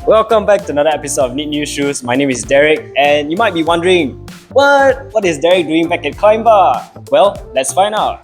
Welcome back to another episode of Need New Shoes. My name is Derek, and you might be wondering, what is Derek doing back at Climba? Well, let's find out.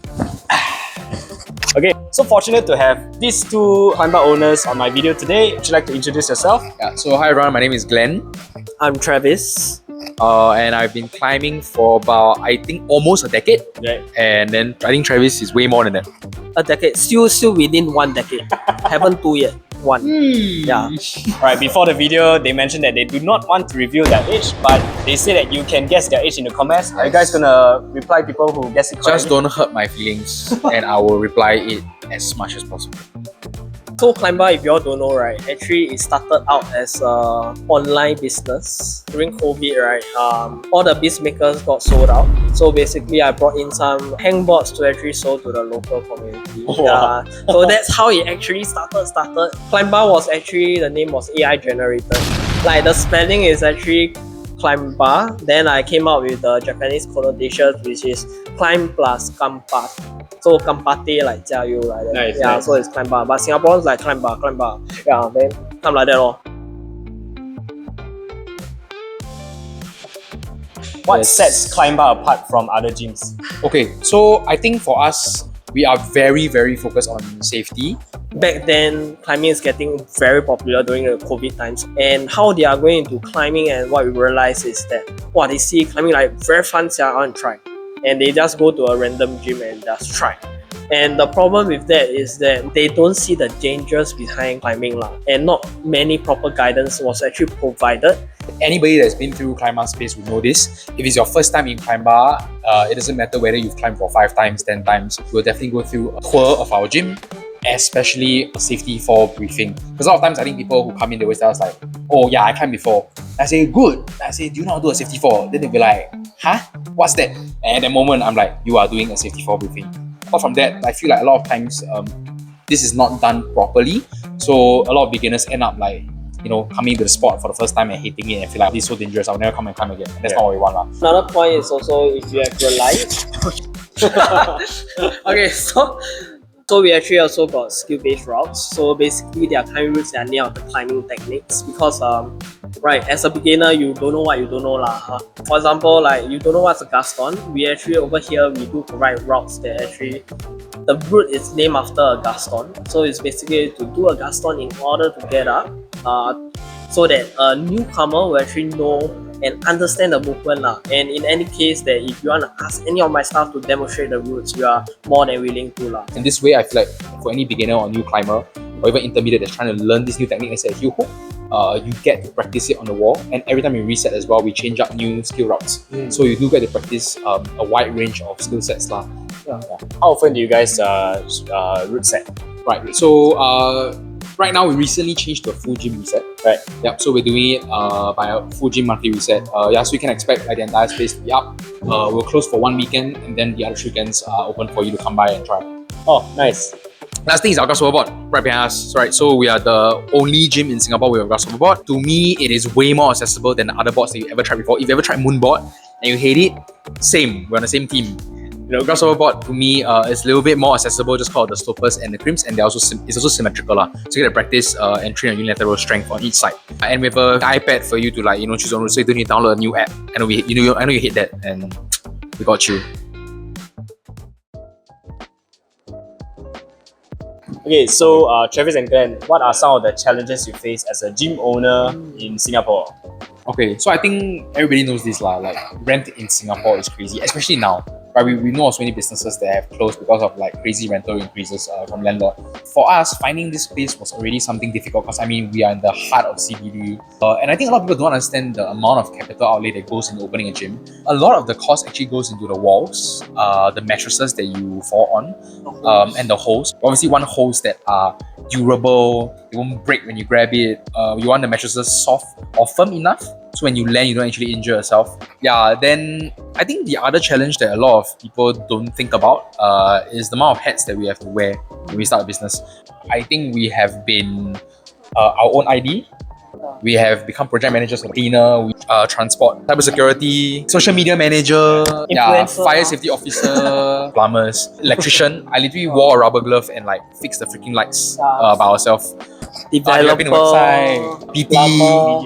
Okay, so fortunate to have these two Climba owners on my video today. Would you like to introduce yourself? Yeah, so hi everyone, my name is Glenn. I'm Travis. And I've been climbing for about, I think, almost a decade. Right. And then I think Travis is way more than that. A decade, still within 1 decade. Haven't 2 yet. 1. Yeah. Alright, before the video, they mentioned that they do not want to reveal their age, but they say that you can guess their age in the comments. Are you guys gonna reply people who guess it correctly? Just don't hurt my feelings and I will reply it as much as possible. So Climba, if you all don't know, right, actually it started out as a online business. During COVID, right, all the biz makers got sold out. So basically I brought in some hangboards to actually sell to the local community. Wow. So that's how it actually started. Climba was actually, the name was AI generated. Like the spelling is actually Climba. Then I came up with the Japanese connotation, which is climb plus kampa. So kampate like 加油 like that. Nice, Yeah, nice. so it's Climba. But Singaporeans like Climba. Yeah, then come like that lor. What Yes. sets Climba apart from other gyms? Okay, so I think for us, we are very focused on safety. Back then, climbing is getting very popular during the COVID times. And how they are going into climbing, and what we realize is that, wow, they see climbing like very fun, so I want to try. And they just go to a random gym and just try. And the problem with that is that they don't see the dangers behind climbing lah. And not many proper guidance was actually provided. Anybody that's been through Climba space will know this. If it's your first time in Climba, it doesn't matter whether you've climbed for 5 times, 10 times, we'll definitely go through a tour of our gym, especially a safety fall briefing. Because a lot of times I think people who come in, they always tell us like, oh yeah, I climbed before. I say, good. I say, do you know how to do a safety fall? Then they'll be like, huh? What's that? And at that moment, I'm like, you are doing a safety fall briefing. Apart from that, I feel like a lot of times this is not done properly. So a lot of beginners end up like, you know, coming to the spot for the first time and hating it and feel like this is so dangerous, I'll never come and climb again. And that's not what we want. Another point is also if you have your life. Okay, so we actually also got skill-based routes. So basically, their climbing routes are nailed the climbing techniques because right, as a beginner, you don't know what you don't know lah. For example, like you don't know what's a gaston. We actually over here we do provide routes that actually the route is named after a gaston. So it's basically to do a gaston in order to get up, so that a newcomer will actually know and understand the movement lah. And in any case that if you want to ask any of my staff to demonstrate the routes, you are more than willing to lah. In this way, I feel like for any beginner or new climber, or even intermediate that's trying to learn this new technique, let's say a heel hook, you get to practice it on the wall. And every time we reset as well, we change up new skill routes. So you do get to practice a wide range of skill sets lah. How often do you guys route set? Right, so right now we recently changed to a full gym reset. Right. Yep, so we're doing it by a full gym monthly reset. Yeah, so you can expect like the entire space to be up. We'll close for 1 weekend and then the other 3 weekends are open for you to come by and try. Oh, nice. Last thing is our grasshopper board right behind us. Right, so we are the only gym in Singapore with a grasshopper board. To me, it is way more accessible than the other boards that you ever tried before. If you ever tried Moonboard and you hate it, same. We're on the same team. You know, grasshopper board to me is a little bit more accessible, just called the slopers and the crimps, and it's also symmetrical lah. So you get to practice and train your unilateral strength on each side. And with an iPad for you to like choose your route, so you don't need to download a new app. I know you hate that, and we got you. Okay, so Travis and Glenn, what are some of the challenges you face as a gym owner in Singapore? Okay, so I think everybody knows this lah. Like rent in Singapore is crazy, especially now. Right, we know of so many businesses that have closed because of like crazy rental increases from landlord. For us, finding this space was already something difficult because I mean we are in the heart of CBD, and I think a lot of people don't understand the amount of capital outlay that goes into opening a gym. A lot of the cost actually goes into the walls, the mattresses that you fall on, and the holes. Obviously, one holes that are durable, they won't break when you grab it. You want the mattresses soft or firm enough so when you land, you don't actually injure yourself. Yeah, then I think the other challenge that a lot of people don't think about is the amount of hats that we have to wear when we start a business. I think we have been our own ID. We have become project managers for cleaner, transport, cybersecurity, social media manager, fire safety officer, plumbers, electrician. I literally wore a rubber glove and like fixed the freaking lights by ourselves. developer, website, PT, plumber.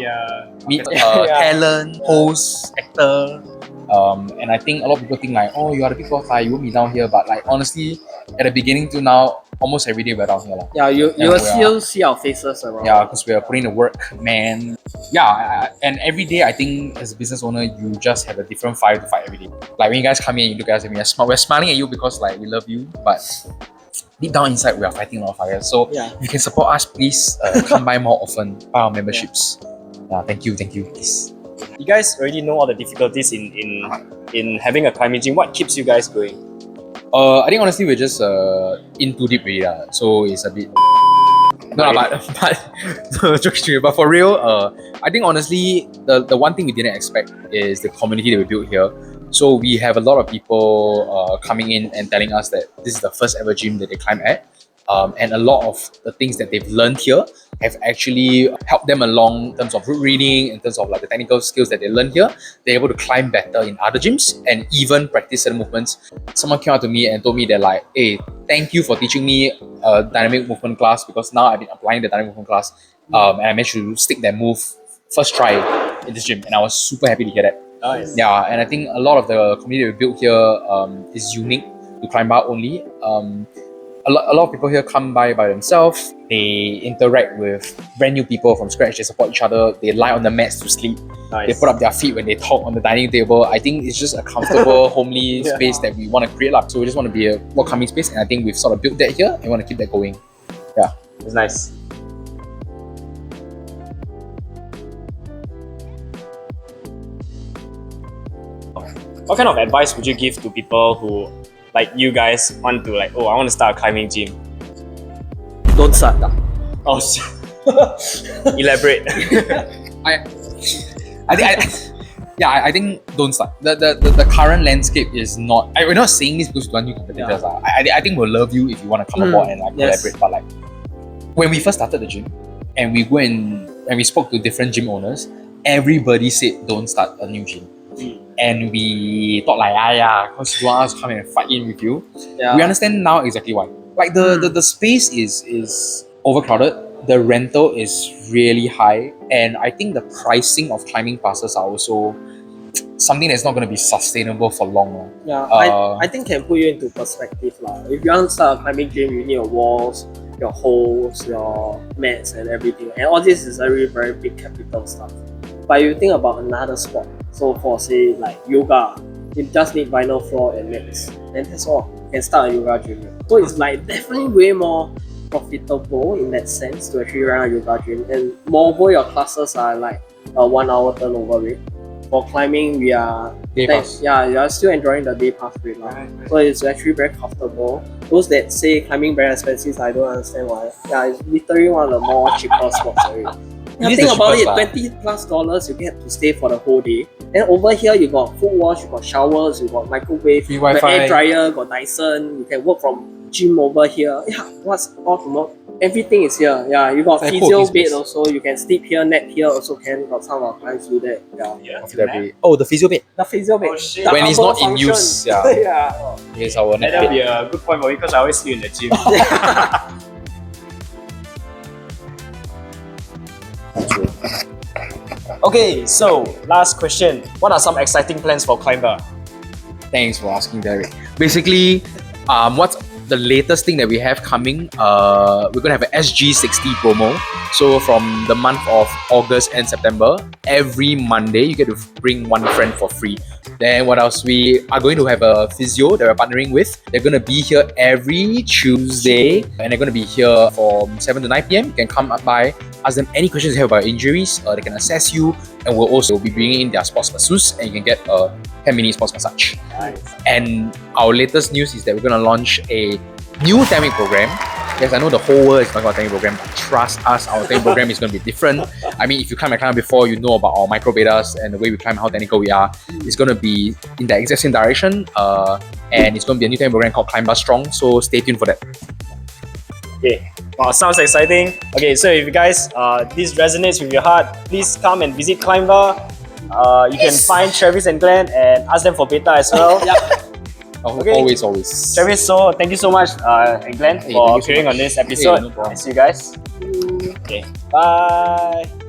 meet Yeah. talent, host, actor. And I think a lot of people think like, oh, you are the big boss, you won't be down here. But like honestly, at the beginning to now, almost every day we're down here. Yeah, you Yeah, will we still see our faces around. Yeah, because we are putting the work, man. Yeah, and every day I think as a business owner, you just have a different fire to fight every day. Like when you guys come in, you look at us and we're smiling at you because like we love you, but deep down inside we are fighting a lot of fires. So Yeah. if you can support us, please come by more often, buy our memberships. Yeah, thank you, please. You guys already know all the difficulties in having a climbing gym. What keeps you guys going? I think honestly we're just in too deep already, so it's a bit. No, but for real, I think honestly the one thing we didn't expect is the community that we built here. So we have a lot of people coming in and telling us that this is the first ever gym that they climb at. And a lot of the things that they've learned here have actually helped them along in terms of route reading, in terms of like the technical skills that they learn here. They're able to climb better in other gyms and even practice certain movements. Someone came out to me and told me that like, hey, thank you for teaching me a dynamic movement class because now I've been applying the dynamic movement class and I managed to stick that move first try in this gym, and I was super happy to hear that. Nice. Yeah, and I think a lot of the community we built here is unique to Climba only. A lot of people here come by themselves. They interact with brand new people from scratch. They support each other. They lie on the mats to sleep. Nice. They put up their feet when they talk on the dining table. I think it's just a comfortable, homely space that we want to create. So we just want to be a welcoming space, and I think we've sort of built that here and want to keep that going. Yeah. It's nice. What kind of advice would you give to people who, like you guys, want to like, oh, I want to start a climbing gym? Don't start. Oh, elaborate. I think don't start. The current landscape is not. We're not saying this because we want new competitors. I think we'll love you if you want to come aboard and like collaborate. But like when we first started the gym, and we go and we spoke to different gym owners, everybody said don't start a new gym. And we thought like, because you want us to come and fight in with you. Yeah. We understand now exactly why. Like the space is overcrowded. The rental is really high, and I think the pricing of climbing passes are also something that's not going to be sustainable for long. Yeah, I think can put you into perspective lah. If you want to start a climbing gym, you need your walls, your holes, your mats, and everything. And all this is very very big capital stuff. But you think about another sport. So for say like yoga, you just need vinyl floor and mats, and that's all. You can start a yoga gym. So it's like definitely way more profitable in that sense to actually run a yoga gym. And moreover, your classes are like a 1 hour turnover rate. For climbing, we are Day pass. you are still enjoying the day pass rate now. So it's actually very comfortable. Those that say climbing very expensive, I don't understand why. Yeah, it's literally one of the more cheaper sports already. It is Think the about it, cheapest $20+ you get to stay for the whole day. And over here you got foot wash, you got showers, you got microwave, Free you got Wi-Fi. air dryer, got Dyson, you can work from gym over here. Yeah, what's all to know? Everything is here. Yeah, you got It's like physio co-working bed space. also, you can sleep here, nap here also can. Got some of our clients do that. Yeah. Oh, the physio bed. The physio bed. Oh, shit. The When it's upper not in function. use, yeah. Yeah. Here's our net That'll be bed. a good point for me because I always sleep in the gym. Okay, so last question. What are some exciting plans for Climba? Thanks for asking, Derek. Basically, what's the latest thing that we have coming? We're gonna have an SG60 promo. So from the month of August and September, every Monday you get to bring one friend for free. Then what else? We are going to have a physio that we're partnering with. They're gonna be here every Tuesday, and they're gonna be here from 7 to 9 p.m. You can come up by, ask them any questions you have about injuries. They can assess you, and we'll also be bringing in their sports masseuse, and you can get a 10-minute sports massage. Nice. And our latest news is that we're gonna launch a new dynamic program. Yes, I know the whole world is talking about dynamic program, but trust us, our dynamic program is gonna be different. I mean, if you climb my climb before, you know about our micro betas and the way we climb, how technical we are. It's gonna be in the exact same direction, and it's gonna be a new dynamic program called Climba Strong. So stay tuned for that. Okay. Wow, sounds exciting. Okay, so if you guys this resonates with your heart, please come and visit Climba. You can find Travis and Glenn and ask them for beta as well. Okay. Always. Travis, so thank you so much, and Glenn, Hey, for thank you so appearing much. on this episode. Hey, no problem. See you guys. you. Okay, bye.